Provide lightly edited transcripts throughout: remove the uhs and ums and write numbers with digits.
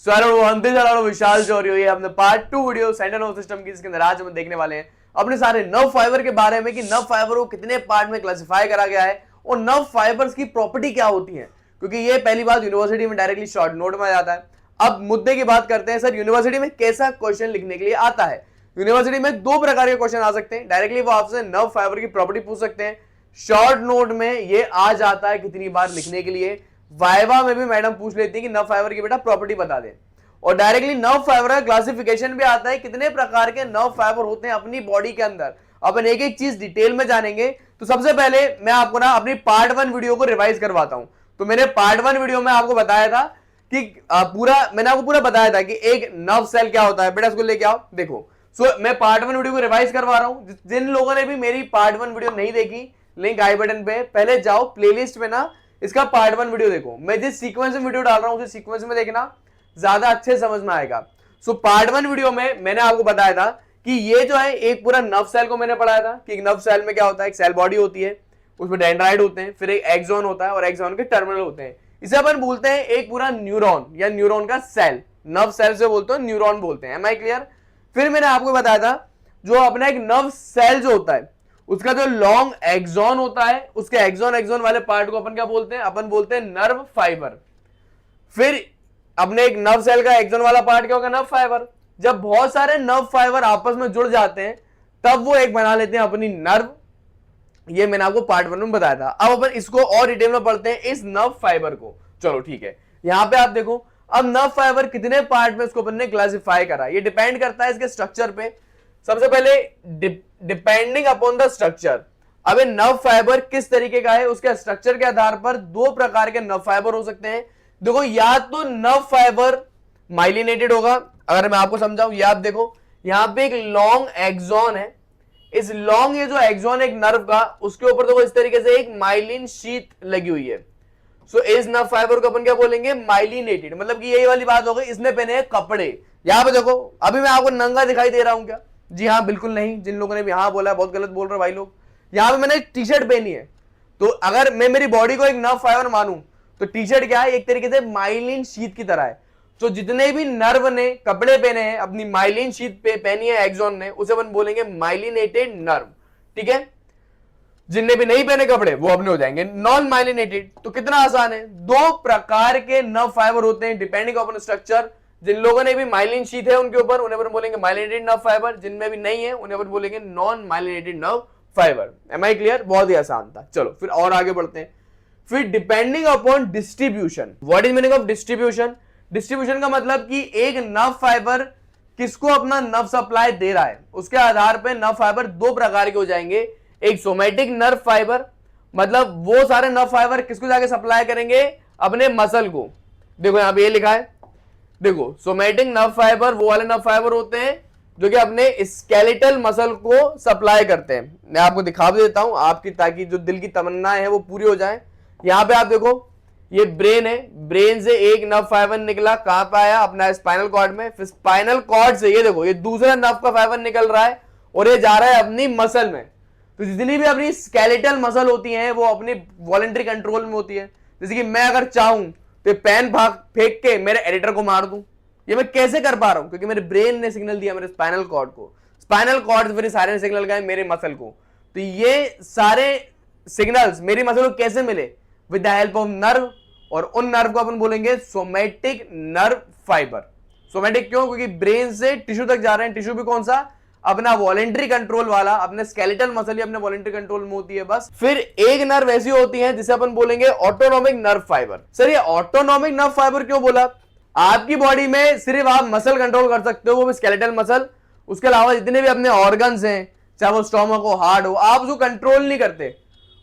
विशाल चौरी हुई है अपने part 2 video central nervous system की, जिसके अंदर आज हम देखने वाले हैं अपने सारे नर्व फाइबर के बारे में कि नर्व फाइबर को कितने पार्ट में क्लासिफाई करा गया है और नर्व फाइबर्स की प्रॉपर्टी क्या होती है, क्योंकि ये पहली बात यूनिवर्सिटी में डायरेक्टली शॉर्ट नोट में आ जाता है। अब मुद्दे की बात करते हैं, सर यूनिवर्सिटी में कैसा क्वेश्चन लिखने के लिए आता है। यूनिवर्सिटी में दो प्रकार के क्वेश्चन आ सकते हैं। डायरेक्टली वो आपसे नर्व फाइबर की प्रॉपर्टी पूछ सकते हैं, शॉर्ट नोट में ये आ जाता है कितनी बार लिखने के लिए। वाइवा में भी मैडम पूछ लेती है कि नर्व फाइबर की बेटा प्रॉपर्टी बता दें। और डायरेक्टली नर्व फाइबर का क्लासिफिकेशन भी आता है, कितने प्रकार के नर्व फाइबर होते हैं अपनी बॉडी के अंदर। अपन एक एक चीज डिटेल में जानेंगे। तो सबसे पहले मैं आपको ना अपनी पार्ट 1 वीडियो को रिवाइज करवाता हूं। तो मैंने पार्ट 1 वीडियो में आपको बताया था कि मैंने आपको पूरा बताया था कि एक नर्व सेल क्या होता है। बेटा इसको लेके आओ, देखो। मैं पार्ट 1 वीडियो को रिवाइज करवा रहा हूं। जिन लोगों ने भी मेरी पार्ट 1 वीडियो नहीं देखी, लिंक आई बटन पे, पहले जाओ प्लेलिस्ट में ना इसका पार्ट 1 वीडियो देखो। मैं जिस सीक्वेंस में वीडियो डाल रहा हूं उस सीक्वेंस में देखना, ज्यादा अच्छे समझ में आएगा। पार्ट 1 वीडियो में मैंने आपको बताया था कि ये जो है एक पूरा नर्व सेल को मैंने पढ़ाया था कि नर्व सेल में क्या होता है। एक सेल बॉडी होती है, उसमें डेंड्राइट होते हैं, फिर एक एक्सॉन होता है और एक्सॉन के टर्मिनल होते हैं। इसे अपन बोलते हैं एक पूरा न्यूरॉन या न्यूरॉन का सेल। नर्व सेल से बोलते हैं, न्यूरॉन बोलते हैं। Am I clear? फिर मैंने आपको बताया था जो अपना एक नर्व सेल जो होता है उसका जो लॉन्ग एक्सॉन होता है, उसके एक्सॉन वाले पार्ट को अपन क्या बोलते हैं? अपन बोलते हैं नर्व फाइबर। फिर अपने एक नर्व सेल का एक्सॉन वाला पार्ट क्या होगा? Nerve fibre. जब बहुत सारे नर्व फाइबर आपस में जुड़ जाते हैं तब वो एक बना लेते हैं अपनी नर्व। ये मैंने आपको पार्ट 1 में बताया था। अब अपन इसको और डिटेल में पढ़ते हैं, इस नर्व फाइबर को। चलो ठीक है, यहां पे आप देखो। अब नर्व फाइबर कितने पार्ट में इसको अपन ने क्लासिफाई करा, ये डिपेंड करता है इसके स्ट्रक्चर पे। सबसे पहले डिपेंडिंग अपॉन द स्ट्रक्चर। अब ये नर्व फाइबर किस तरीके का है, उसके स्ट्रक्चर के आधार पर दो प्रकार के नर्व फाइबर हो सकते हैं। देखो, या तो नर्व फाइबर माइलिनेटेड होगा। अगर मैं आपको समझाऊं, ये आप देखो, यहां पे एक लॉन्ग एक्सॉन है। इस लॉन्ग ये जो एक्सॉन एक नर्व का, उसके ऊपर देखो इस तरीके से एक माइलिन शीट लगी हुई है। इस नर्व फाइबर को अपन क्या बोलेंगे? माइलिनेटेड। मतलब कि यही वाली बात हो गई, इसने पहने हैं कपड़े। यहां पे देखो, अभी मैं आपको नंगा दिखाई दे रहा हूं क्या? जी हाँ, बिल्कुल नहीं। जिन लोगों ने भी हाँ बोला बहुत गलत बोल रहे भाई लोग। यहां पे मैंने टी शर्ट पहनी है, तो अगर मैं मेरी बॉडी को एक नर्व फाइबर मानूं तो टी शर्ट क्या है? एक तरीके से माइलिन शीट की तरह है। तो जितने भी नर्व ने कपड़े पहने हैं, अपनी माइलिन शीट पे पहनी है एक्सॉन ने, उसे अपन बोलेंगे माइलिनेटेड नर्व। ठीक है? जिनने भी नहीं पहने कपड़े वो अपने हो जाएंगे नॉन माइलिनेटेड। तो कितना आसान है। दो प्रकार के नर्व फाइबर होते हैं डिपेंडिंग अपॉन स्ट्रक्चर। जिन लोगों ने भी माइलिन शीट है उनके ऊपर, उन्हें अपन बोलेंगे माइलिनेटेड नर्व फाइबर। जिनमें भी नहीं है उन्हें अपन बोलेंगे non myelinated nerve fibre. Am I clear? बहुत ही आसान था। चलो फिर और आगे बढ़ते हैं। फिर depending upon distribution. What is meaning of distribution? Distribution का मतलब कि एक नर्व फाइबर किसको अपना नर्व सप्लाई दे रहा है, उसके आधार पर नर्व फाइबर दो प्रकार के हो जाएंगे। एक सोमैटिक नर्व फाइबर, मतलब वो सारे नर्व फाइबर किसको जाके सप्लाई करेंगे? अपने मसल को। देखो यहां पे ये लिखा है, देखो सोमैटिक नर्व फाइबर वो वाले नर्व फाइबर होते हैं जो कि अपने स्केलेटल मसल को सप्लाई करते हैं। मैं आपको दिखा भी देता हूं आपकी, ताकि जो दिल की तमन्नाएं हैं वो पूरी हो जाए। यहां पे आप देखो, ये ब्रेन है, ब्रेन से एक नर्व फाइबर निकला, कहां पे आया? अपना स्पाइनल कॉर्ड में। फिर स्पाइनल कॉर्ड से ये देखो, ये दूसरा नर्व का फाइबर निकल रहा है और ये जा रहा है अपनी मसल में। तो जितनी भी अपनी स्केलेटल मसल होती हैं वो अपनी वॉलंटरी कंट्रोल में होती है। जैसे कि मैं अगर चाहूं तो पेन फेंक के मेरे एडिटर को मार दूं। ये मैं कैसे कर पा रहा हूं? क्योंकि मेरे ब्रेन ने सिग्नल दिया मेरे स्पाइनल कॉर्ड को, स्पाइनल कॉर्ड से फिर सारे सिग्नल गए मेरे मसल को। तो ये सारे सिग्नल्स मेरी मसल को कैसे मिले? With the help of nerve. और उन नर्व को अपन बोलेंगे सोमैटिक नर्व फाइबर। सोमैटिक क्यों? क्योंकि ब्रेन से टिश्यू तक जा रहे हैं। टिश्यू भी कौन सा? अपना वॉलेंट्री कंट्रोल वाला, अपने स्केलेटल मसल ही अपने वॉलेंट्री कंट्रोल में होती है बस। फिर एक नर्व ऐसी होती है जिसे अपन बोलेंगे ऑटोनॉमिक नर्व फाइबर। सर ये ऑटोनॉमिक नर्व फाइबर क्यों बोला? आपकी बॉडी में सिर्फ आप मसल कंट्रोल कर सकते हो, वो भी स्केलेटल मसल। उसके अलावा जितने भी अपने ऑर्गन्स हैं, चाहे वो स्टोमक हो, हार्ट हो, आप जो कंट्रोल नहीं करते,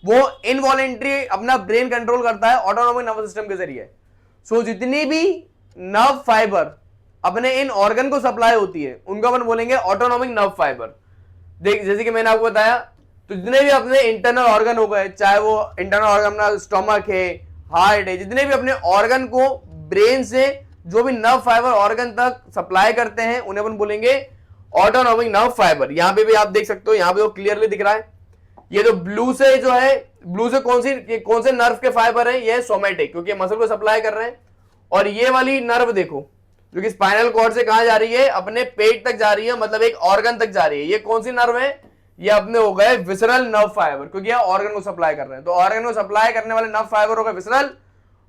वो इनवॉलेंट्री अपना ब्रेन कंट्रोल करता है ऑटोनॉमिक नर्वस सिस्टम के जरिए। जितनी भी नर्व फाइबर अपने इन ऑर्गन को सप्लाई होती है उनको अपन बोलेंगे ऑटोनॉमिक नर्व फाइबर। देख, जैसे कि मैंने आपको बताया, तो जितने भी अपने इंटरनल ऑर्गन हो गए, चाहे वो इंटरनल ऑर्गन अपना स्टोमक है, हार्ट है, जितने भी अपने ऑर्गन को ब्रेन से जो भी नर्व फाइबर ऑर्गन तक सप्लाई करते हैं उन्हें अपन बोलेंगे ऑटोनॉमिक नर्व फाइबर। यहां पे भी आप देख सकते हो, यहां पे वो क्लियरली दिख रहा है। ये जो ब्लू से जो है, ब्लू से कौन से नर्व के फाइबर है? ये सोमैटिक, क्योंकि मसल को सप्लाई कर रहे हैं। और ये वाली नर्व देखो, जो कि स्पाइनल कॉर्ड से कहां जा रही है, अपने पेट तक जा रही है, मतलब एक ऑर्गन तक जा रही है। ये कौन सी नर्व है, ये अपने हो गए विसरल नर्व फाइबर, क्योंकि ये ऑर्गन को सप्लाई कर रहे हैं। तो ऑर्गन को सप्लाई करने वाले नर्व फाइबर हो गए विसरल,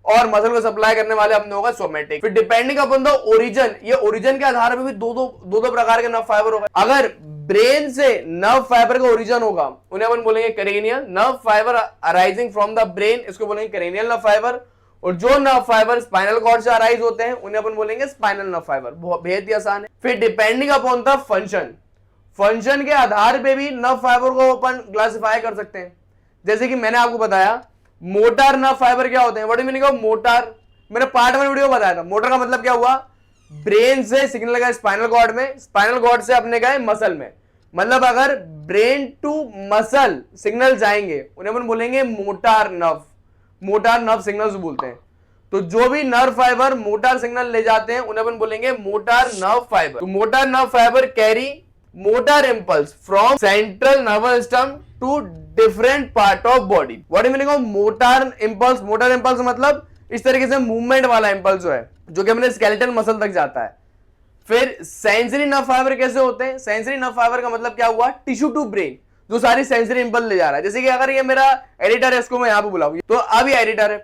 और मसल को सप्लाई करने वाले अपने होगा सोमेटिक। फिर डिपेंडिंग अपॉन द ओरिजिन, ये ओरिजिन के आधार पर भी दो प्रकार के नर्व फाइबर होगा। अगर ब्रेन से नर्व फाइबर का ओरिजिन होगा, उन्हें अपन बोलेंगे cranial nerve fibre arising from the brain, इसको बोलेंगे क्रेनियल नर्व फाइबर। और जो नर्व फाइबर स्पाइनल कॉर्ड से अराइज होते हैं, उन्हें अपन बोलेंगे स्पाइनल नर्व फाइबर। बेहद ही आसान है। फिर depending upon the function, function के आधार पे भी नर्व फाइबर को अपन क्लासिफाई कर सकते हैं। जैसे कि मैंने आपको बताया मोटर नर्व फाइबर क्या होते हैं, what do meaning of motor, मैंने पार्ट 1 वीडियो बताया था। मोटर का मतलब क्या हुआ, ब्रेन से सिग्नल गए स्पाइनल कॉर्ड में, स्पाइनल कॉर्ड से अपने गए मसल में, मतलब अगर ब्रेन टू मसल सिग्नल जाएंगे, उन्हें अपन बोलेंगे motor nerve, motor nerve signals बोलते हैं। तो जो भी नर्व फाइबर मोटर सिग्नल ले जाते हैं, उन्हें अपन बोलेंगे मोटर नर्व फाइबर। तो motor nerve fibre carry motor impulse from central nervous system to different part of body. What is meaning of motor impulse, motor impulse मतलब इस तरीके से मूवमेंट वाला इंपल्स जो है, जो कि अपने स्केलेटल मसल तक जाता है। फिर सेंसरी नर्व फाइबर कैसे होते हैं, सेंसरी नर्व फाइबर का मतलब क्या हुआ, टिश्यू टू ब्रेन, जो सारी सेंसरी इंपल्स ले जा रहा है। जैसे कि अगर ये मेरा एडिटर है, इसको मैं यहां पे बुलाऊं, तो अब ये एडिटर है,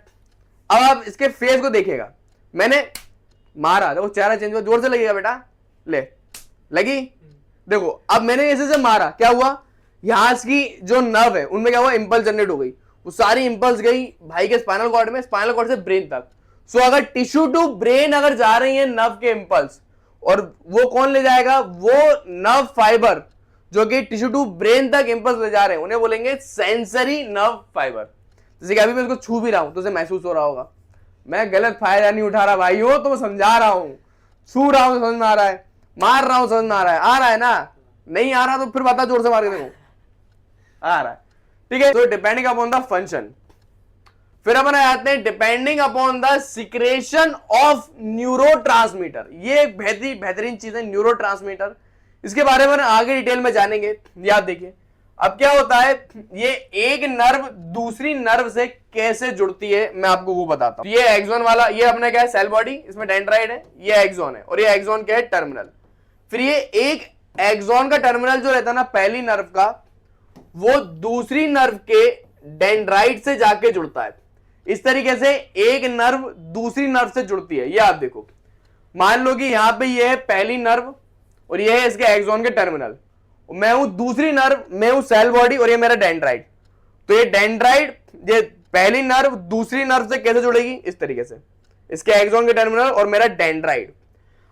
अब आप इसके फेस को देखिएगा, मैंने मारा, देखो चेहरा चेंज हुआ, जोर से लगेगा बेटा, ले लगी, देखो अब मैंने ऐसे से मारा, क्या हुआ, यहां की जो नर्व है उनमें क्या हुआ, इंपल्स जनरेट हो गई, वो सारी इंपल्स गई भाई के स्पाइनल कॉर्ड में, स्पाइनल कॉर्ड से ब्रेन तक। सो अगर टिश्यू टू ब्रेन अगर जा रही है नर्व के इंपल्स, और वो कौन ले जाएगा, वो नर्व फाइबर जो कि टिश्यू टू ब्रेन तक इंपल्स ले जा रहे हैं, उन्हें बोलेंगे सेंसरी नर्व फाइबर। जैसे कि अभी मैं इसको छू भी रहा हूं तो उसे महसूस हो रहा होगा, मैं गलत फायदा नहीं उठा रहा भाई हो, तो मैं समझा रहा हूं, छू रहा हूं समझ में आ रहा है, मार रहा हूं समझ में आ रहा है ना, नहीं आ रहा तो फिर बता, जोर से मार के देखो, आ रहा है, ठीक है। तो डिपेंडिंग अपॉन द फंक्शन। फिर अपन आते हैं depending upon the secretion of neurotransmitter. ये एक बेहतरीन चीज है न्यूरोट्रांसमीटर, इसके बारे में आगे डिटेल में जानेंगे। याद देखिए अब क्या होता है, ये एक नर्व दूसरी नर्व से कैसे जुड़ती है, मैं आपको वो बताता हूं। ये एक्सॉन वाला, ये अपने क्या है, सेल बॉडी, इसमें डेंड्राइट है, ये एक्सॉन है, और ये एक्सॉन क्या है, टर्मिनल। फिर ये एक एक्सॉन का टर्मिनल जो रहता है ना पहली नर्व का, वो दूसरी नर्व के डेंड्राइट से जाके जुड़ता है। इस तरीके से एक नर्व दूसरी नर्व से जुड़ती है। ये आप देखो, मान लो कि यहां पे ये है पहली नर्व और ये है इसके एक्सॉन के टर्मिनल, मैं हूं दूसरी नर्व, मैं हूं सेल बॉडी, और ये मेरा डेंड्राइट। तो ये डेंड्राइट, ये पहली नर्व दूसरी नर्व से कैसे जुड़ेगी, इस तरीके से, इसके एक्सॉन के टर्मिनल और मेरा डेंड्राइट।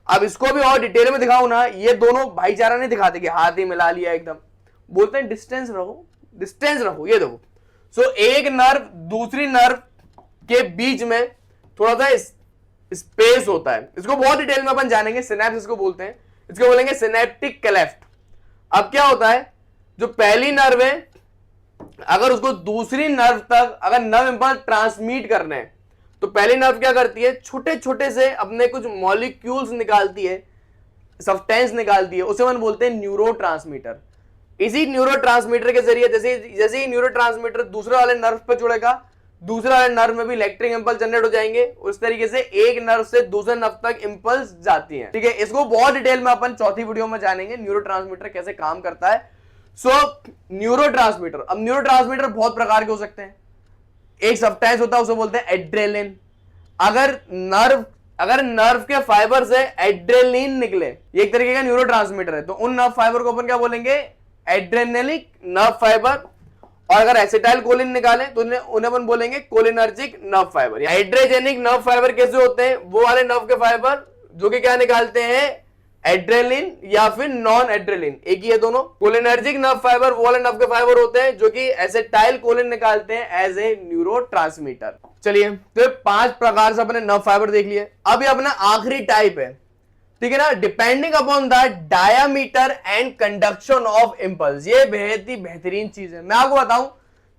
अब इसको भी और डिटेल में दिखाऊं ना, ये दोनों भाईचारा नहीं दिखाते कि हाथ ही मिला लिया एकदम, बोलते हैं डिस्टेंस रखो, डिस्टेंस रखो। ये देखो, सो एक नर्व दूसरी नर्व के बीच में थोड़ा सा स्पेस होता है, इसको बहुत डिटेल में अपन जानेंगे, सिनेप्स इसको बोलते हैं, इसको बोलेंगे सिनेप्टिक क्लेफ्ट। अब क्या होता है, जो पहली नर्व है अगर उसको दूसरी नर्व तक अगर नर्व इंपल्स ट्रांसमिट करने हैं, तो पहली नर्व क्या करती है, छोटे छोटे से अपने कुछ मॉलिक्यूल्स निकालती है, सब्सटेंस निकालती है, उसे हम बोलते हैं न्यूरोट्रांसमीटर। इसी न्यूरोट्रांसमीटर के जरिए जैसे ही न्यूरोट्रांसमीटर दूसरे वाले नर्व पर जुड़ेगा, दूसरे वाले नर्व में भी इलेक्ट्रिक इंपल्स जनरेट हो जाएंगे, उस तरीके से एक नर्व से दूसरे नर्व तक इंपल्स जाती हैं। ठीक है, इसको बहुत डिटेल में अपन चौथी वीडियो में जानेंगे, न्यूरोट्रांसमीटर कैसे काम करता है। न्यूरोट्रांसमीटर, अब न्यूरोट्रांसमीटर बहुत प्रकार के हो सकते हैं। एक सब्सटेंस होता है उसे बोलते हैं एड्रेलिन। अगर नर्व के फाइबर से एड्रेलिन निकले, ये एक तरीके का न्यूरोट्रांसमीटर है, तो उन नर्व फाइबर को अपन क्या बोलेंगे, एड्रेनलिक नर्व फाइबर। और अगर एसिटाइल कोलिन निकाले तो उन्हें अपन बोलेंगे cholinergic nerve fibre. Hydrogenic nerve fibre कैसे होते हैं, वो वाले नर्व के फाइबर जो कि क्या निकालते हैं, एड्रेलिन या फिर नॉन एड्रेलिन, एक ही है दोनों। कोलिनर्जिक नर्व फाइबर वो वाले नर्व के फाइबर होते हैं जो कि एसिटाइल कोलिन निकालते हैं एज ए न्यूरोट्रांसमीटर। चलिए, तो 5 प्रकार से अपने नर्व फाइबर देख लिए। अब ये अपना आखिरी टाइप है, ठीक है ना, depending upon the diameter and conduction of impulse. ये बेहद ही बेहतरीन चीज है। मैं आपको बताऊं,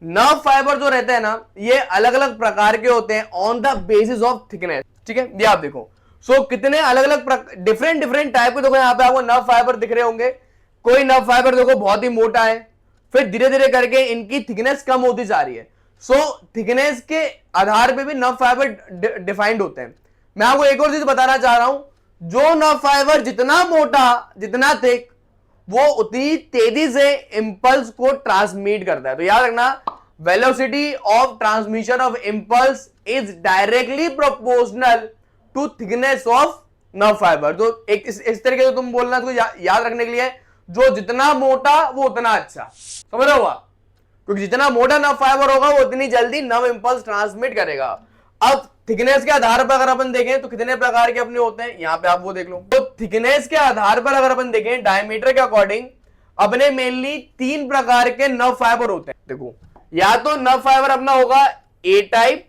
नर्व फाइबर जो रहते हैं ना, ये अलग अलग प्रकार के होते हैं on the basis of thickness. ठीक है, ये आप देखो, कितने अलग अलग डिफरेंट टाइप के, देखो यहाँ पे आपको नर्व फाइबर दिख रहे होंगे। कोई नर्व फाइबर देखो बहुत ही मोटा है, फिर धीरे धीरे करके इनकी थिकनेस कम होती जा रही है। थिकनेस के आधार पे भी नर्व फाइबर डिफाइंड होते हैं। मैं आपको एक और चीज बताना चाह रहा हूं, जो नर्व फाइबर जितना मोटा, जितना थिक, वो उतनी तेजी से इंपल्स को ट्रांसमिट करता है। तो याद रखना, velocity of transmission of impulse is directly proportional to thickness of nerve fibre. तो एक इस तरीके से तुम बोलना तो याद रखने के लिए, जो जितना मोटा वो उतना अच्छा, समझ रहे हो आप? क्योंकि जितना मोटा नर्व फाइबर होगा वो उतनी जल्दी नर्व इंपल्स ट्रांसमिट करेगा। अब थिकनेस के आधार पर अगर अपन देखें तो कितने प्रकार के अपने होते हैं, यहां पे आप वो देख लो। तो थिकनेस के आधार पर अगर अपन देखें डायमीटर के अकॉर्डिंग, अपने मेनली 3 प्रकार के नर्व फाइबर होते हैं। देखो, या तो नर्व फाइबर अपना होगा ए टाइप,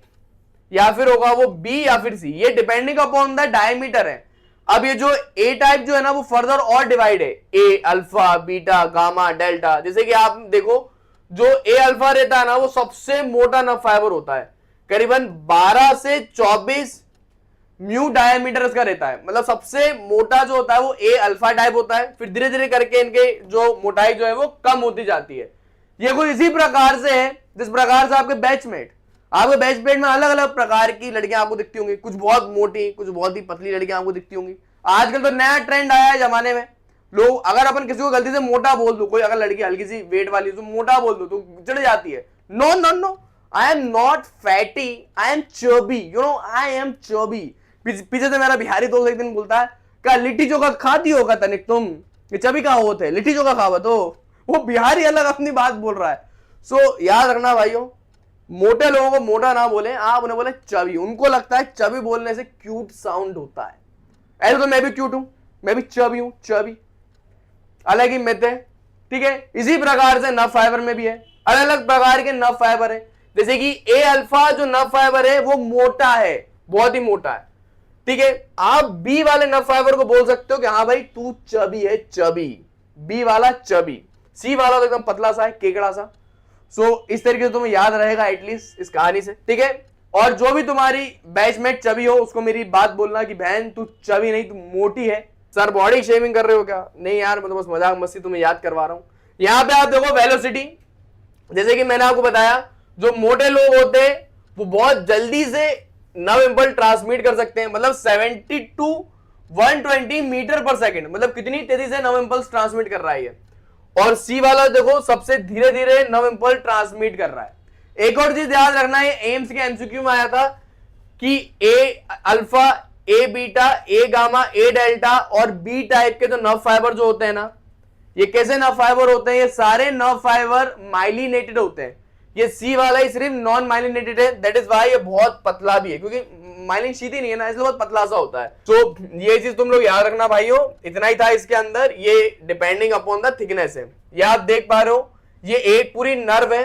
या फिर होगा वो बी, या फिर सी, ये डिपेंडिंग अपॉन द डायमीटर है। अब ये जो ए टाइप जो है ना, वो फर्दर और डिवाइड है, ए, अल्फा, बीटा, गामा, डेल्टा। जैसे कि आप देखो, जो ए अल्फा रहता है ना, वो सबसे मोटा नर्व फाइबर होता है, करीबन 12 से 24 म्यू डायमीटर का रहता है। मतलब सबसे मोटा जो होता है वो ए अल्फा टाइप होता है। फिर धीरे धीरे करके इनके जो मोटाई जो है वो कम होती जाती है। ये कुछ इसी प्रकार से है जिस प्रकार से आपके बैचमेट में अलग अलग प्रकार की लड़कियां आपको दिखती होंगी, कुछ बहुत मोटी, कुछ बहुत ही पतली लड़कियां आपको दिखती होंगी। आजकल तो नया ट्रेंड आया है जमाने में, लोग अगर अपन किसी को गलती से मोटा बोल दो, कोई अगर लड़की हल्की सी वेट वाली तो मोटा बोल दो तो चिढ़ जाती है। No no no, I am not fatty, I am charbi, you know, I am charbi. पीछे से मेरा बिहारी दोस्त एक दिन बोलता है, क्या लिट्टी चोखा खाती होगा तनिक तुम, ये चबी कहाँ होते, लिट्टी चोखा खावा। तो वो बिहारी अलग अपनी बात बोल रहा है। सो याद रखना भाइयों, मोटे लोगों को मोटा ना बोले, आप उन्हें बोले चबी। उनको लगता है चबी बोलने से क्यूट साउंड होता है। ऐसे तो मैं भी क्यूट हूं, मैं भी चबी हूं, चबी अलग ही मिथ है, ठीक है। इसी प्रकार से नर्व फाइबर में भी है, अलग अलग प्रकार के नर्व फाइबर है। जैसे कि ए अल्फा जो नर्व फाइबर है वो मोटा है, बहुत ही मोटा है, ठीक है। आप बी वाले नर्व फाइबर को बोल सकते हो कि हाँ भाई तू चबी है, चबी, बी वाला चबी। सी वाला तो एकदम पतला सा है, केकड़ा सा। सो इस तरीके से तुम्हें याद रहेगा एटलीस्ट इस कहानी से, ठीक है। और जो भी तुम्हारी बैचमेट चबी हो उसको मेरी बात बोलना कि बहन तू चबी नहीं, तू मोटी है। सर बॉडी शेविंग कर रहे हो क्या? नहीं यार, मैं तो बस मजाक मस्ती तुम्हें याद करवा रहा हूं। यहां पे आप देखो वेलोसिटी, जैसे कि मैंने आपको बताया, जो मोटे लोग होते हैं वो बहुत जल्दी से नर्व इंपल्स ट्रांसमिट कर सकते हैं, मतलब 70 to 120 मीटर पर सेकंड, मतलब कितनी तेजी से नर्व इंपल्स ट्रांसमिट कर रहा है ये। और सी वाला देखो सबसे धीरे धीरे नर्व इंपल्स ट्रांसमिट कर रहा है। एक और चीज याद रखना है, एम्स के एमसीक्यू में आया था कि ए अल्फा, ए बीटा, ए गामा, ए डेल्टा और बी टाइप के जो नर्व फाइबर जो होते हैं ना, ये कैसे नर्व फाइबर होते हैं? ये सारे नर्व फाइबर माइलिनेटेड होते हैं। ये सी वाला ही सिर्फ नॉन माइलिनेटेड है, दैट इज वाई ये बहुत पतला भी है, क्योंकि माइलिन सीधी नहीं है ना, इसलिए बहुत पतला सा होता है। तो ये चीज तुम लोग याद रखना भाइयों, इतना ही था इसके अंदर। ये डिपेंडिंग अपॉन द थिकनेस है। ये आप देख पा रहे हो, ये एक पूरी नर्व है।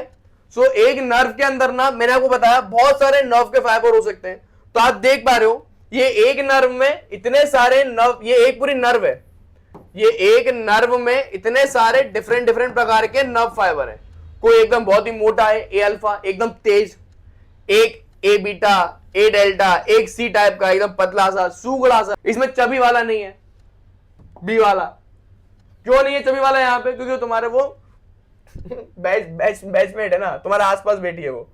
सो एक नर्व के अंदर ना, मैंने आपको बताया बहुत सारे नर्व के फाइबर हो सकते हैं। तो आप देख पा रहे हो, ये एक नर्व में इतने सारे नर्व, ये एक पूरी नर्व है, ये एक नर्व में इतने सारे डिफरेंट डिफरेंट प्रकार के नर्व फाइबर है। कोई एकदम बहुत ही मोटा है, ए अल्फा एकदम तेज, एक ए बीटा, ए डेल्टा, एक सी टाइप का एकदम पतला सा सूगड़ा सा। इसमें चबी वाला नहीं है, बी वाला। क्यों नहीं है चबी वाला यहाँ पे? क्योंकि तुम्हारे वो बैचमेट है ना, तुम्हारे आसपास बैठी है वो।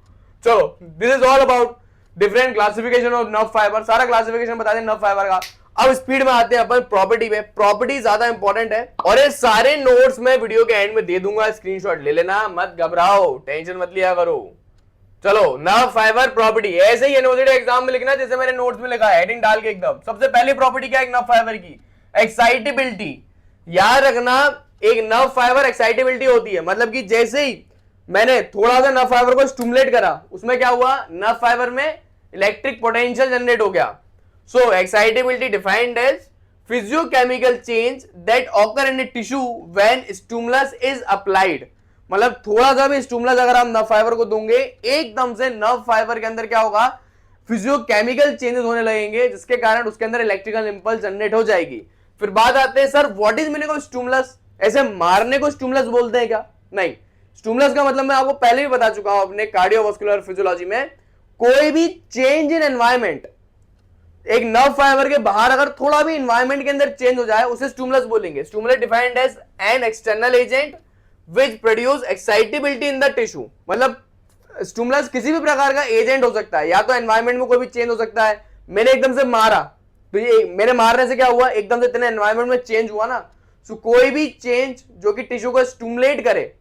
चलो, this is all about different classification of nerve fibre. सारा क्लासिफिकेशन बता दें नर्व फाइबर का। अब स्पीड में आते हैं अपन प्रॉपर्टी पे। प्रॉपर्टी ज्यादा इंपॉर्टेंट है और ये सारे नोट्स मैं वीडियो के एंड में दे दूंगा, स्क्रीनशॉट ले लेना, मत घबराओ, टेंशन मत लिया करो। चलो, नर्व फाइबर प्रॉपर्टी ऐसे ही यूनिवर्सिटी एग्जाम में लिखना जैसे मैंने नोट्स में लिखा है, हेडिंग डाल के एकदम। सबसे पहली प्रॉपर्टी क्या है नर्व फाइबर की? एक्साइटेबिलिटी। याद रखना, एक नर्व फाइबर एक्साइटेबिलिटी होती है, मतलब कि जैसे ही मैंने थोड़ा सा नर्व फाइबर को स्टिमुलेट करा, उसमें क्या हुआ? नर्व फाइबर में इलेक्ट्रिक पोटेंशियल जनरेट हो गया। So excitability defined as physiochemical change that occur in a tissue when stimulus is applied। मतलब थोड़ा सा भी स्टिमुलस अगर आप नर्व फाइबर को दोगे, एकदम से नर्व फाइबर के अंदर क्या होगा? फिजियोकेमिकल चेंजेस होने लगेंगे, जिसके कारण उसके अंदर इलेक्ट्रिकल इंपल्स जनरेट हो जाएगी। फिर बात आते हैं, sir what is meaning of stimulus? ऐसे मारने को स्टिमुलस बोलते हैं क्या? नहीं, स्टिमुलस का मतलब मैं आपको पहले भी बता चुका हूं अपने कार्डियोवास्कुलर फिजियोलॉजी में। कोई भी चेंज इन एनवायरमेंट, एक नर्व फाइबर के बाहर अगर थोड़ा भी एनवायरमेंट के अंदर चेंज हो जाए, उसे स्टिमुलस बोलेंगे। Stimulus defined as an external agent which produce excitability in the tissue. मतलब स्टिमुलस किसी भी प्रकार का एजेंट हो सकता है, या तो एनवायरमेंट में कोई भी चेंज हो सकता है। मैंने एकदम से मारा, तो ये मेरे मारने से क्या हुआ, एकदम से इतने एनवायरमेंट में चेंज हुआ ना। सो कोई भी चेंज जो कि टिश्यू को स्टिमुलेट करे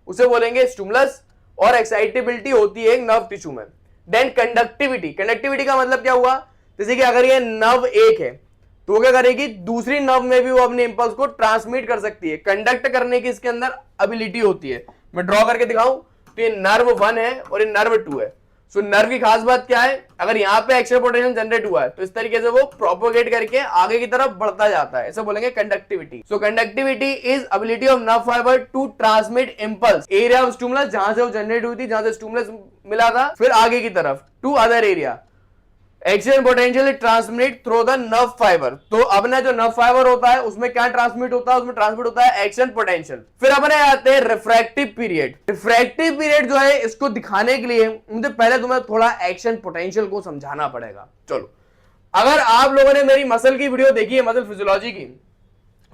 उसे बोलेंगे स्टिमुलस, और एक्साइटेबिलिटी होती है एक नर्व टिश्यू में। देन कंडक्टिविटी, कंडक्टिविटी का मतलब क्या हुआ, जैसे कि अगर ये नर्व एक है तो क्या करेगी, दूसरी नर्व में भी वो अपने इंपल्स को ट्रांसमिट कर सकती है, कंडक्ट करने की इसके अंदर एबिलिटी होती है। मैं ड्रॉ करके दिखाऊं तो ये नर्व 1 है और ये नर्व 2 है। सो नर्व की खास बात क्या है, अगर यहाँ पे एक्शन पोटेंशियल जनरेट हुआ है तो इस तरीके से वो प्रोपोगेट करके आगे की तरफ बढ़ता जाता है, ऐसे बोलेंगे conductivity. So conductivity is ability of nerve fibre to transmit impulse, area of stimulus, जहां से वो जनरेट हुई थी, जहां से स्टिमुलस मिला था, फिर आगे की तरफ to other area. Action potential transmit through the nerve fibre. तो अपने जो नर्व फाइबर होता है उसमें क्या ट्रांसमिट होता है, उसमें ट्रांसमिट होता है एक्शन पोटेंशियल। फिर अपने आते हैं रिफ्रैक्टिव पीरियड। रिफ्रैक्टिव पीरियड जो है, इसको दिखाने के लिए मुझे पहले तुम्हें थोड़ा एक्शन पोटेंशियल को समझाना पड़ेगा। चलो, अगर आप लोगों ने मेरी मसल की वीडियो देखी है, मसल फिजियोलॉजी की,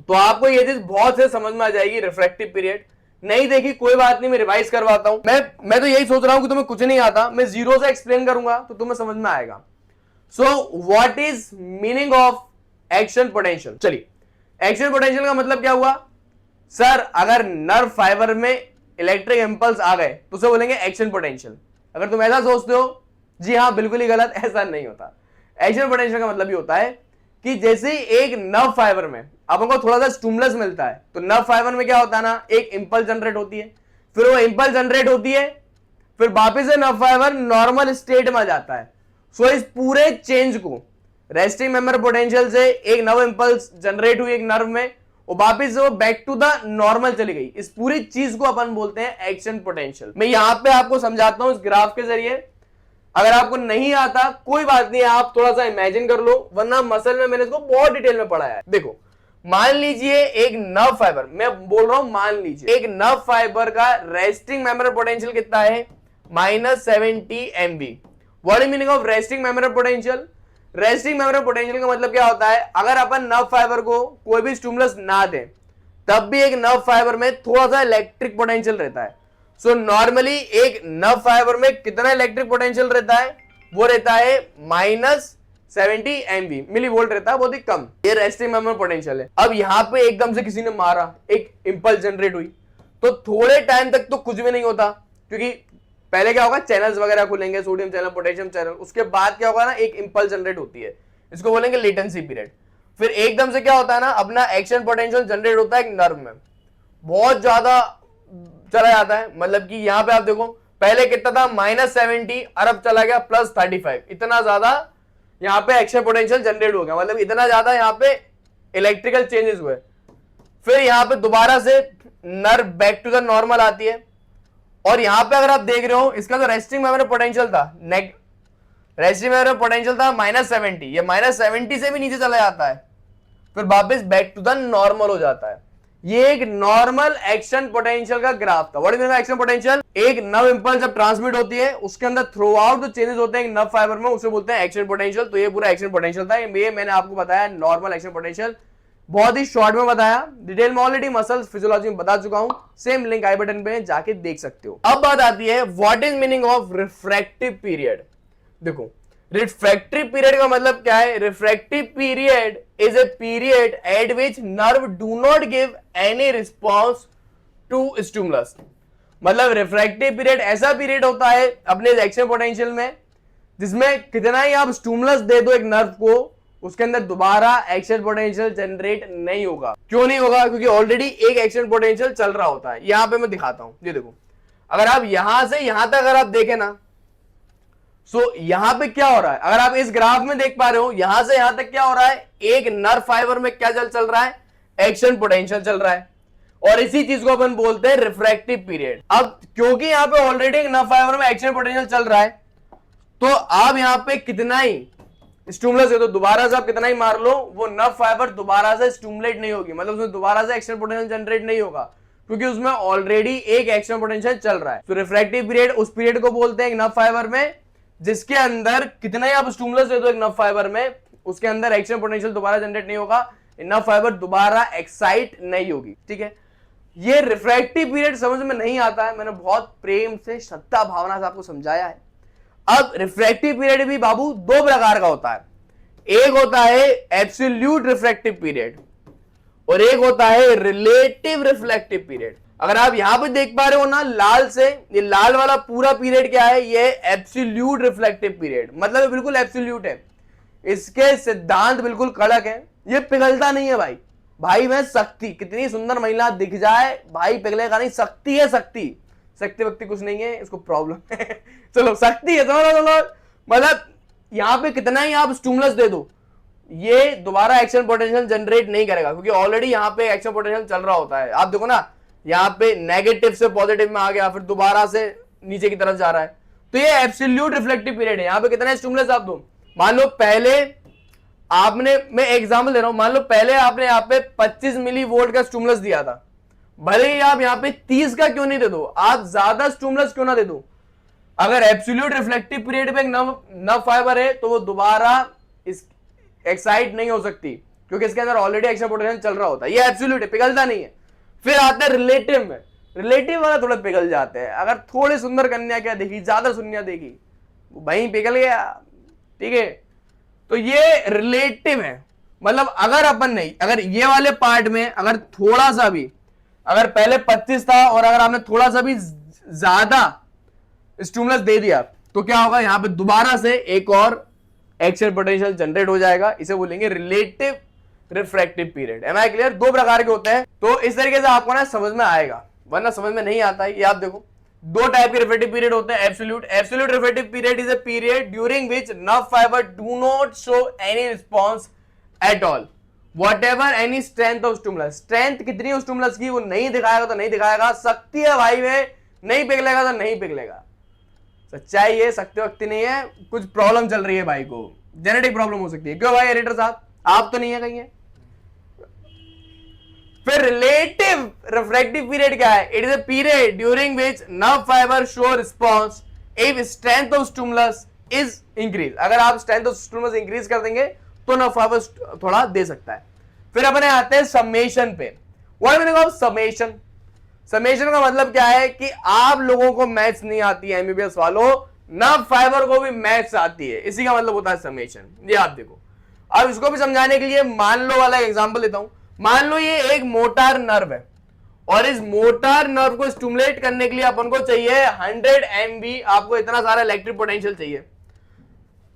तो आपको ये चीज बहुत से समझ में आ जाएगी। रिफ्रैक्टिव पीरियड नहीं देखी कोई बात नहीं, मैं रिवाइज करवाता हूं। मैं तो यही सोच रहा हूं कि तुम्हें कुछ नहीं आता, मैं जीरो से एक्सप्लेन करूंगा तो तुम्हें समझ में आएगा। So what is meaning of action potential? चलिए, एक्शन पोटेंशियल का मतलब क्या हुआ सर, अगर नर्व फाइबर में इलेक्ट्रिक इंपल्स आ गए तो उसे बोलेंगे एक्शन पोटेंशियल। अगर तुम ऐसा सोचते हो, जी हाँ, बिल्कुल ही गलत, ऐसा नहीं होता। एक्शन पोटेंशियल का मतलब ये होता है कि जैसे एक नर्व फाइबर में अपन को थोड़ा सा स्टिमुलस मिलता है, तो नर्व फाइबर में क्या होता है ना, एक इंपल्स जनरेट होती है, फिर वो इंपल्स जनरेट होती है, फिर वापिस से नर्व फाइबर नॉर्मल स्टेट में आ जाता है। सो इस पूरे चेंज को, रेस्टिंग मेमोरी पोटेंशियल से एक नर्व इंपल्स जनरेट हुई एक नर्व में, और वापिस वो बैक टू द नॉर्मल चली गई, इस पूरी चीज को अपन बोलते हैं एक्शन पोटेंशियल। मैं यहां पे आपको समझाता हूं इस ग्राफ के जरिए। अगर आपको नहीं आता कोई बात नहीं, आप थोड़ा सा इमेजिन कर लो, वरना मसल में मैंने इसको बहुत डिटेल में पढ़ाया है। देखो, मान लीजिए एक नर्व फाइबर, मैं बोल रहा हूं मान लीजिए एक नर्व फाइबर का रेस्टिंग मेमोरी पोटेंशियल कितना है, -70 MV। What is meaning of resting memory potential? Resting memory potential का मतलब क्या होता है, अगर अपन नर्व फाइबर को कोई भी स्टिमुलस ना दें तब भी एक नर्व फाइबर में थोड़ा सा इलेक्ट्रिक पोटेंशियल रहता है। सो नॉर्मली एक नर्व फाइबर में कितना इलेक्ट्रिक पोटेंशियल रहता है, वो रहता है -70 MV, मिली वोल्ट रहता है, बहुत ही कम। ये रेस्टिंग मेमोरी पोटेंशियल है। अब यहां पे एकदम से किसी ने मारा, एक इंपल्स जनरेट हुई, तो थोड़े टाइम तक तो कुछ भी नहीं होता, क्योंकि पहले क्या होगा, चैनल्स वगैरह खुलेंगे, सोडियम चैनल, पोटेशियम चैनल, उसके बाद क्या होगा ना, एक इंपल्स जनरेट होती है, इसको बोलेंगे लेटेंसी पीरियड। फिर एकदम से क्या होता है ना, अपना एक्शन पोटेंशियल जनरेट होता है एक नर्व में, बहुत ज्यादा चला जाता है। मतलब कि यहां पे आप देखो, पहले कितना था, -70, अरब चला गया +35, इतना ज्यादा यहां पे एक्शन पोटेंशियल जनरेट हो गया, मतलब इतना ज्यादा यहां पे इलेक्ट्रिकल चेंजेस हुए। फिर यहां पे दोबारा से nerve back to the normal आती है, और यहां पे अगर आप देख रहे हो, इसका तो रेस्टिंग मेमोरी पोटेंशियल था, रेस्टिंग मेमोरी पोटेंशियल था -70, ये -70 से भी नीचे चला जाता है, फिर वापस बैक टू द नॉर्मल हो जाता है। ये एक नॉर्मल एक्शन पोटेंशियल का ग्राफ था। What is action potential? एक नर्व इंपल्स जब ट्रांसमिट होती है, उसके अंदर थ्रू आउट जो चेंजेस होते हैं एक नर्व फाइबर में, उसे बोलते हैं एक्शन पोटेंशियल। तो ये पूरा एक्शन पोटेंशियल था, ये मैंने आपको बताया नॉर्मल एक्शन पोटेंशियल, बहुत ही शॉर्ट में बताया, डिटेल में ऑलरेडी मसल फिजियोलॉजी में बता चुका हूं, सेम लिंक आई बटन पे जाके देख सकते हो। अब बात आती है what is meaning of refractory period. देखो, रिफ्रैक्टिव पीरियड का मतलब क्या है? Refractory period is a period at which nerve do not give any response to stimulus. मतलब रिफ्रैक्टिव पीरियड ऐसा पीरियड होता है अपने एक्शन पोटेंशियल में जिसमें कितना ही आप स्टिमुलस दे दो एक नर्व को, उसके अंदर दोबारा एक्शन पोटेंशियल जनरेट नहीं होगा। क्यों नहीं होगा? क्योंकि ऑलरेडी एक एक्शन पोटेंशियल चल रहा होता है। यहां पे मैं दिखाता हूं, ये देखो, अगर आप यहां से यहां तक अगर आप देखें ना, सो यहां पे क्या हो रहा है, अगर आप इस ग्राफ में देख पा रहे हो, यहां से यहां तक क्या हो रहा है, एक नर्व फाइबर में क्या चल रहा है, एक्शन पोटेंशियल चल रहा है, और इसी चीज को अपन बोलते हैं रिफ्रैक्टिव पीरियड। अब क्योंकि यहां पे ऑलरेडी एक नर्व फाइबर में एक्शन पोटेंशियल चल रहा है, तो आप यहां पे कितना ही स्टिमुलस है तो दोबारा से आप कितना ही मार लो, वो नर्व फाइबर दोबारा से स्टिमुलेट नहीं होगी, मतलब उसमें दोबारा से एक्शन पोटेंशियल जनरेट नहीं होगा, क्योंकि उसमें ऑलरेडी एक एक्शन पोटेंशियल चल रहा है। तो रिफ्रैक्टिव पीरियड उस पीरियड को बोलते हैं एक नर्व फाइबर में जिसके अंदर कितना ही आप स्टिमुलस दे दो एक नर्व फाइबर में, उसके अंदर एक्शन पोटेंशियल दोबारा जनरेट नहीं होगा, नर्व फाइबर दोबारा एक्साइट नहीं होगी। ठीक है, ये रिफ्रैक्टिव पीरियड समझ में नहीं आता है, मैंने बहुत प्रेम से, श्रद्धा भावना से आपको समझाया है। अब रिफ्रैक्टिव पीरियड भी बाबू दो प्रकार का होता है। एक होता है एब्सोल्यूट रिफ्रैक्टिव पीरियड और एक होता है रिलेटिव रिफ्लेक्टिव पीरियड। अगर आप यहां पे देख पा रहे हो ना लाल से, ये लाल वाला पूरा पीरियड क्या है, ये एब्सोल्यूट रिफ्लेक्टिव पीरियड, मतलब ये बिल्कुल एब्सोल्यूट है, इसके सिद्धांत बिल्कुल कड़क है, ये पिघलता नहीं है भाई। भाई मैं शक्ति, कितनी सुंदर महिला दिख जाए भाई पिघलेगा नहीं, शक्ति है शक्ति, शक्ति वक्ति कुछ नहीं है, इसको प्रॉब्लम है चलो शक्ति है, चलो मतलब यहां पे कितना ही आप स्टिमुलस दे दो, ये दोबारा एक्शन पोटेंशियल जनरेट नहीं करेगा, क्योंकि ऑलरेडी यहां पे एक्शन पोटेंशियल चल रहा होता है। आप देखो ना यहां पे नेगेटिव से पॉजिटिव में आ गया, फिर दोबारा से नीचे की तरफ जा रहा है, तो ये एब्सोल्यूट रिफ्लेक्टिव पीरियड है। यहां पे कितना स्टिमुलस आप दो, मान लो पहले आपने, मैं एग्जांपल दे रहा हूं, मान लो पहले आपने यहाँ पे 25 मिली वोल्ट का स्टिमुलस दिया था, भले ही आप यहाँ पे 30 का क्यों नहीं दे दो, आप ज्यादा स्टिमुलस क्यों ना दे दो, अगर एब्सोल्यूट रिफ्लेक्टिव पीरियड पे एक नर्व फाइबर है तो वो दोबारा इस एक्साइट नहीं हो सकती, क्योंकि इसके अंदर ऑलरेडी एक्शन पोटेंशियल चल रहा होता है, ये एब्सोल्यूट है, पिघलता नहीं है। फिर आता है रिलेटिव में, रिलेटिव वाला थोड़ा पिघल जाते हैं, अगर थोड़ी सुंदर कन्या क्या देखी, ज्यादा सुनिया देखी, वहीं पिघल गया, ठीक है। तो ये रिलेटिव है, मतलब अगर अपन नहीं, अगर ये वाले पार्ट में अगर थोड़ा सा भी, अगर पहले 25 था और अगर आपने थोड़ा सा भी ज्यादा स्टिमुलस दे दिया तो क्या होगा, यहां पे दोबारा से एक और एक्शन पोटेंशियल जनरेट हो जाएगा, इसे बोलेंगे relative refractory period. Am I clear? दो प्रकार के होते हैं, तो इस तरीके से आपको ना समझ में आएगा, वरना समझ में नहीं आता है। ये आप देखो, दो टाइप के रिफ्रैक्टिव पीरियड होते हैं। Absolute refractive period is a period during which nerve fibre do not show any response at all whatever any strength of stimulus. Strength कितनी है स्टिमुलस की वो नहीं दिखाएगा तो नहीं दिखाएगा, शक्ति है भाई में, नहीं पिघलेगा तो नहीं पिघलेगा। सच्चाई है, शक्ति वक्ति नहीं है, कुछ प्रॉब्लम चल रही है भाई को, जेनेटिक प्रॉब्लम हो सकती है। क्यों भाई एडिटर साहब, आप तो नहीं है कहीं है? फिर रिलेटिव रिफ्रैक्टिव पीरियड क्या है? It is a period during which nerve fibre show response if strength of stimulus is increase. अगर आप स्ट्रेंथ ऑफ स्टिमुलस इंक्रीज कर देंगे तो नर्व फाइबर थोड़ा दे सकता है। फिर अपने आते हैं समेशन पे। What meaning of summation? Summation का मतलब क्या है कि आप लोगों को मैथ्स नहीं आती है एमबीबीएस वालों, नर्व फाइबर को भी मैथ्स आती है, इसी का मतलब होता है समेशन। ये आप देखो, अब इसको भी समझाने के लिए मान लो वाला एग्जांपल लेता हूं। मान लो ये एक मोटार नर्व है और इस मोटार नर्व को स्टिमुलेट करने के लिए अपन को चाहिए 100 MV, आपको इतना सारा इलेक्ट्रिक पोटेंशियल चाहिए।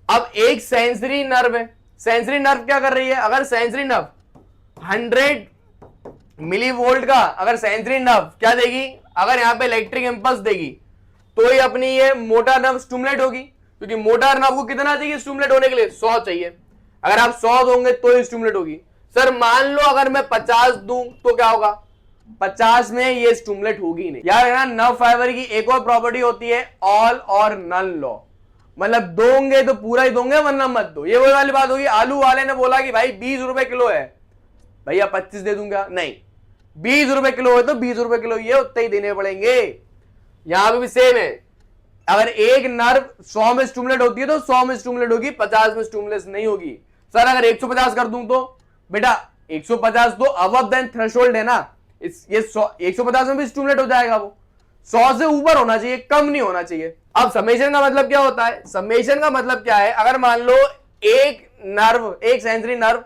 अब एक सेंसरी नर्व है, सेंसरी नर्व क्या कर रही है? अगर सेंसरी नर्व 100 मिली वोल्ट का, अगर सेंसरी नर्व क्या देगी, अगर यहां पे इलेक्ट्रिक इंपल्स देगी तो ही अपनी ये मोटार नर्व स्टिमुलेट होगी, क्योंकि मोटार नर्व को कितना चाहिए स्टिमुलेट होने के लिए? 100 चाहिए। अगर आप 100 दोगे तो ही स्टिमुलेट होगी। सर मान लो अगर मैं 50 दूं तो क्या होगा? 50 में ये स्टिमुलेट होगी नहीं। यार ना, नर्व फाइबर की एक और प्रॉपर्टी होती है ऑल और नन लॉ, मतलब दोगे तो पूरा ही दोगे वरना मत दो। ये वो वाली बात होगी, आलू वाले ने बोला कि भाई 20 रुपए किलो है, भैया 25 दे दूंगा, नहीं 20 रुपए किलो है तो 20 रुपए किलो ये उतने ही देने पड़ेंगे। यहां पे भी सेम है, अगर एक नर्व 100 में स्टिमुलेट होती है तो 100 में स्टिमुलेट होगी, 50 में स्टिमुलेट नहीं होगी। सर अगर 150 कर दूं तो बेटा 150 तो अबव देन थ्रेशोल्ड है ना, ये 150 में भी स्टिमुलेट हो जाएगा, वो 100 से ऊपर होना चाहिए, कम नहीं होना चाहिए। अब समेशन का मतलब क्या होता है? समेशन का मतलब क्या है? अगर मान लो एक नर्व, एक सेंसरी नर्व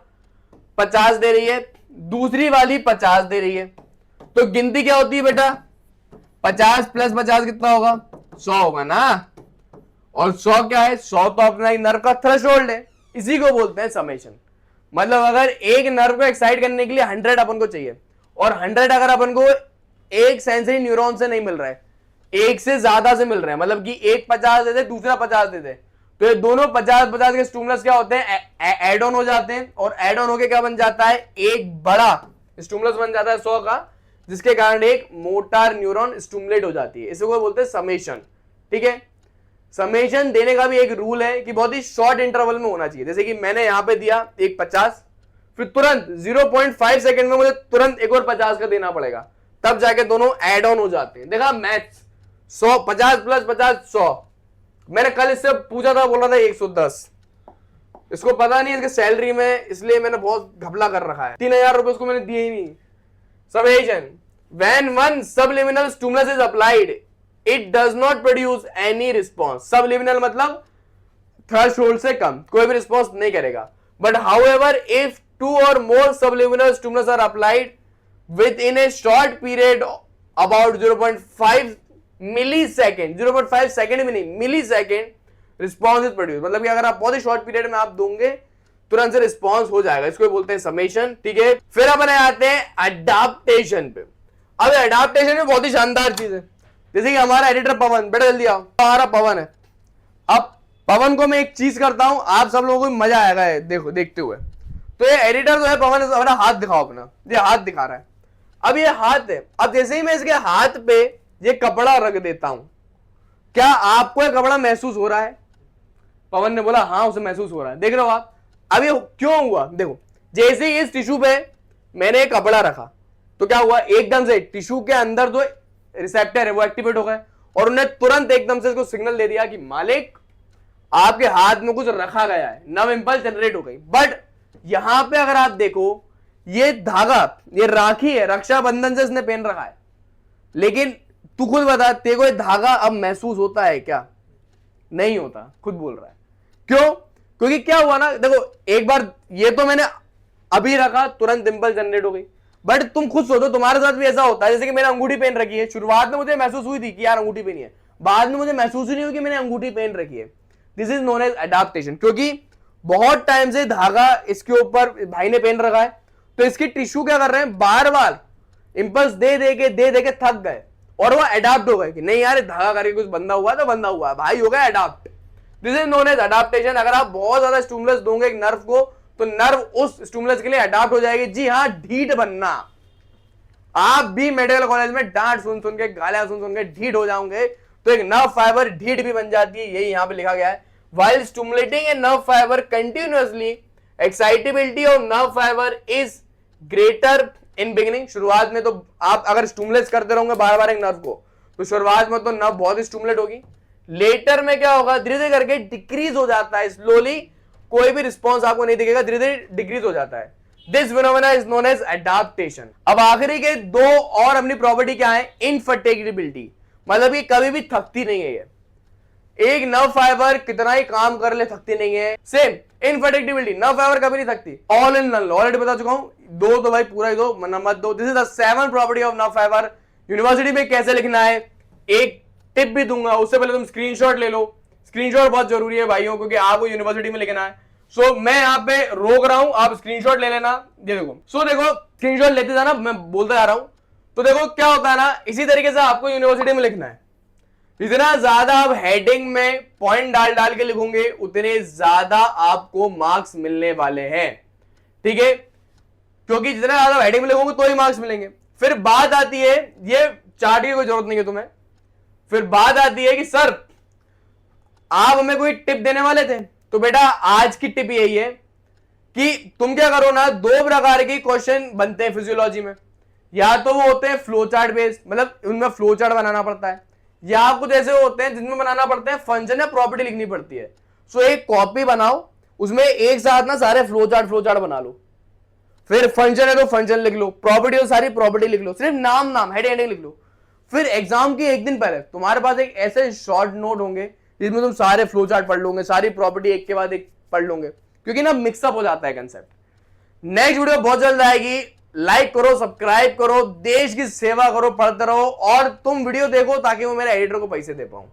50 दे रही है, दूसरी वाली 50 दे रही है, तो गिनती क्या होती है बेटा? 50 प्लस 50 कितना होगा? 100 होगा ना। और 100 क्या है? 100 तो अपना एक नर्व का थ्रेशोल्ड है, इसी को बोलते हैं समेशन। मतलब अगर एक नर्व को एक्साइट करने के लिए 100 अपन को चाहिए, और 100 अगर अपन को एक सेंसरी न्यूरॉन से नहीं मिल रहा है, एक से ज्यादा से मिल रहा है, मतलब कि एक 50 दे दे दूसरा 50 दे दे, तो ये दोनों 50-50 के स्टिमुलस क्या होते हैं? एड ऑन हो जाते हैं, और एड ऑन होके क्या बन जाता है? एक बड़ा स्टिमुलस बन जाता है 100 का, जिसके कारण एक मोटार न्यूरॉन स्टिमुलेट हो जाती है। इसे को बोलते हैं समेशन। ठीक है, समेशन देने का भी एक रूल है कि बहुत ही शॉर्ट इंटरवल में होना चाहिए। जैसे कि मैंने यहां पे दिया एक 50, फिर तुरंत 0.5 सेकंड में मुझे तुरंत एक और 50 का देना पड़ेगा, तब जाके दोनों एड ऑन हो जाते हैं। देखा मैथ्स, 100 50 प्लस 50 100। मैंने कल इससे पूछा था, बोला था 110, इसको पता नहीं इसके सैलरी में, इसलिए मैंने बहुत घपला कर रखा है। 3000 रुपए उसको मैंने दिए ही नहीं। Summation, when one subliminal stimulus is applied it does not produce any response. Subliminal मतलब थ्रेशोल्ड से कम कोई भी रिस्पॉन्स नहीं करेगा। But however, if two or more subliminal stimulus are applied within a short period about 0.5 millisecond, 0.5 second में नहीं, millisecond, response is produce. मतलब कि अगर आप बहुत ही शॉर्ट पीरियड में आप दोगे तुरंत से रिस्पॉन्स हो जाएगा, इसको बोलते हैं समेशन। ठीक है, फिर अपन आते हैं अडाप्टेशन पे। अब अडाप्टेशन में बहुत ही शानदार चीज है, जैसे कि हमारा एडिटर पवन, बेटा जल्दी आओ, हमारा पवन है। अब पवन को मैं एक चीज करता हूं, आप सब लोगों को मजा आएगा देखो देखते हुए। तो ये एडिटर जो है पवन, अपना हाथ दिखाओ, अपना ये हाथ दिखा रहा है। अब ये हाथ है, अब जैसे ही मैं इसके हाथ पे ये कपड़ा रख देता हूं, क्या आपको ये कपड़ा महसूस हो रहा है? पवन ने बोला हाँ उसे महसूस हो रहा है। देख रहे हो आप? अब ये क्यों हुआ? देखो, जैसे ही इस टिश्यू पे मैंने एक कपड़ा रखा तो क्या हुआ, एकदम से टिश्यू के अंदर जो रिसेप्टर है वो एक्टिवेट हो गए और उन्हें तुरंत एकदम से इसको सिग्नल दे दिया कि मालिक आपके हाथ में कुछ रखा गया है, नर्व इंपल्स जनरेट हो गई। बट यहां पे अगर आप देखो, ये धागा, ये राखी है, रक्षाबंधन से इसने पहन रखा है, लेकिन तू खुद बता, तेरे को ये धागा अब महसूस होता है क्या? नहीं होता, खुद बोल रहा है। क्यों? क्योंकि क्या हुआ ना, देखो एक बार ये तो मैंने अभी रखा, तुरंत इंपल्स जनरेट हो गई। बट तुम खुद सोचो, तुम्हारे साथ भी ऐसा होता है, जैसे कि मैंने अंगूठी पहन रखी है, शुरुआत में मुझे महसूस हुई थी कि यार अंगूठी पहनी है, बाद में मुझे महसूस ही नहीं हुई कि मैंने अंगूठी पहन रखी है। This is known as adaptation, क्योंकि बहुत टाइम से धागा इसके ऊपर भाई ने पहन रखा है, तो इसकी टिश्यू क्या कर रहे हैं, बार बार इंपल्स दे दे के थक गए और वो अडैप्ट हो गए कि नहीं यार धागा करके कुछ बंधा हुआ तो बंधा हुआ, भाई हो गया adapt. This is known as adaptation. अगर आप बहुत ज्यादा स्टिमुलस दोगे एक नर्व को, तो नर्व उस स्टिमुलस के लिए अडैप्ट हो जाएगी। जी हाँ, ढीठ बनना। आप भी मेडिकल कॉलेज में डांट सुन सुन के, गालियां सुन सुन के ढीठ हो जाओगे, तो एक नर्व फाइबर ढीठ भी बन जाती है, यही यहां पे लिखा गया है। While stimulating a nerve fiber continuously, excitability of nerve fiber is greater in beginning। शुरुआत में तो आप अगर स्टिमुलेट करते रहोगे बार बार एक नर्व को, तो शुरुआत में तो नर्व बहुत स्टिमुलेट होगी। लेटर में क्या होगा, धीरे धीरे करके डिक्रीज हो जाता है, स्लोली कोई भी रिस्पॉन्स आपको नहीं दिखेगा, धीरे धीरे डिक्रीज हो जाता है। This phenomena is known as adaptation. अब आखिरी के दो और अपनी प्रॉपर्टी क्या है, इनफैटिगेबिलिटी, मतलब कि कभी भी थकती नहीं है ये। एक नर्व फाइबर कितना ही काम कर ले थकती नहीं है। सेम इनफैटिगेबिलिटी, नर्व फाइबर कभी नहीं थकती। ऑल इन नल, ऑलरेडी बता चुका हूं, दो तो भाई पूरा ही दो, मत दो। This is the 7 property of nerve fibre. University में कैसे लिखना है, एक टिप भी दूंगा, उससे पहले तुम स्क्रीनशॉट ले लो। स्क्रीनशॉट बहुत जरूरी है भाइयों, क्योंकि आपको यूनिवर्सिटी में लिखना है। सो मैं यहाँ पे रोक रहा हूं, आप स्क्रीनशॉट ले लेना। ये देखो, सो देखो स्क्रीनशॉट लेते जाना, मैं बोलता जा रहा हूं। तो देखो क्या होता है ना, इसी तरीके से आपको यूनिवर्सिटी में लिखना है। जितना ज्यादा आप हेडिंग में पॉइंट डाल डाल के लिखोगे, उतने ज्यादा आपको मार्क्स मिलने वाले हैं। ठीक है, क्योंकि जितना ज्यादा हेडिंग में लिखोगे तो ही मार्क्स मिलेंगे। फिर बात आती है, ये चार्ट की कोई जरूरत नहीं है तुम्हें। फिर बात आती है कि सर आप हमें कोई टिप देने वाले थे, तो बेटा आज की टिप यही है कि तुम क्या करो ना, 2 प्रकार के क्वेश्चन बनते हैं फिजियोलॉजी में। या तो वो होते हैं फ्लो चार्ट बेस्ड, मतलब उनमें फ्लो चार्ट बनाना पड़ता है, या कुछ ऐसे होते हैं जिनमें बनाना पड़ता है फंक्शन या प्रॉपर्टी लिखनी पड़ती है। सो एक कॉपी बनाओ, उसमें एक साथ ना सारे फ्लो चार्ट बना लो। फिर फंक्शन है तो फंक्शन लिख लो, प्रॉपर्टी तो सारी प्रॉपर्टी लिख लो, सिर्फ नाम हेडिंग लिख लो। फिर एग्जाम के एक दिन पहले तुम्हारे पास एक ऐसे शॉर्ट नोट होंगे जिसमें तुम सारे फ्लो चार्ट पढ़ लोगे, सारी प्रॉपर्टी एक के बाद एक पढ़ लोगे, क्योंकि ना मिक्सअप हो जाता है कंसेप्ट। नेक्स्ट वीडियो बहुत जल्द आएगी, लाइक करो, सब्सक्राइब करो, देश की सेवा करो, पढ़ते रहो, और तुम वीडियो देखो ताकि मैं मेरे एडिटर को पैसे दे पाऊं।